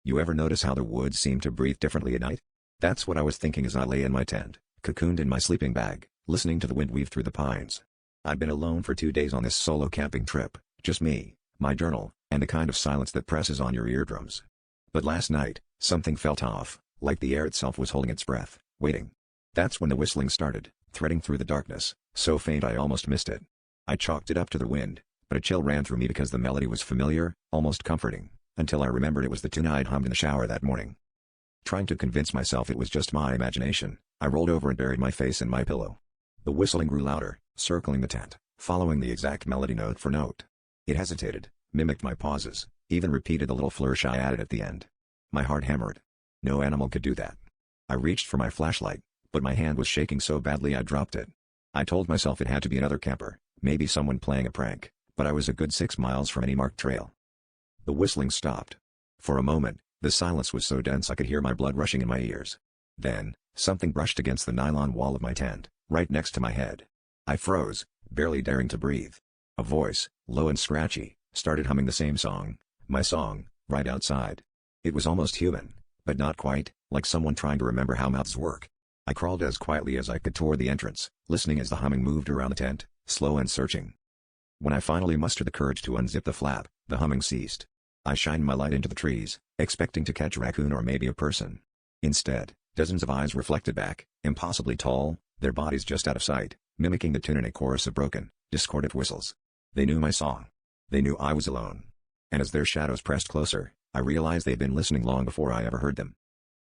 You ever notice how the woods seem to breathe differently at night? That's what I was thinking as I lay in my tent, cocooned in my sleeping bag, listening to the wind weave through the pines. I'd been alone for 2 days on this solo camping trip, just me, my journal, and the kind of silence that presses on your eardrums. But last night, something felt off, like the air itself was holding its breath, waiting. That's when the whistling started, threading through the darkness, so faint I almost missed it. I chalked it up to the wind, but a chill ran through me because the melody was familiar, almost comforting, until I remembered it was the tune I'd hummed in the shower that morning. Trying to convince myself it was just my imagination, I rolled over and buried my face in my pillow. The whistling grew louder, circling the tent, following the exact melody note for note. It hesitated, mimicked my pauses, even repeated the little flourish I added at the end. My heart hammered. No animal could do that. I reached for my flashlight, but my hand was shaking so badly I dropped it. I told myself it had to be another camper, maybe someone playing a prank, but I was a good 6 miles from any marked trail. The whistling stopped. For a moment, the silence was so dense I could hear my blood rushing in my ears. Then, something brushed against the nylon wall of my tent, right next to my head. I froze, barely daring to breathe. A voice, low and scratchy, started humming the same song, my song, right outside. It was almost human, but not quite, like someone trying to remember how mouths work. I crawled as quietly as I could toward the entrance, listening as the humming moved around the tent, slow and searching. When I finally mustered the courage to unzip the flap, the humming ceased. I shined my light into the trees, expecting to catch a raccoon or maybe a person. Instead, dozens of eyes reflected back, impossibly tall, their bodies just out of sight, mimicking the tune in a chorus of broken, discordant whistles. They knew my song. They knew I was alone. And as their shadows pressed closer, I realized they'd been listening long before I ever heard them.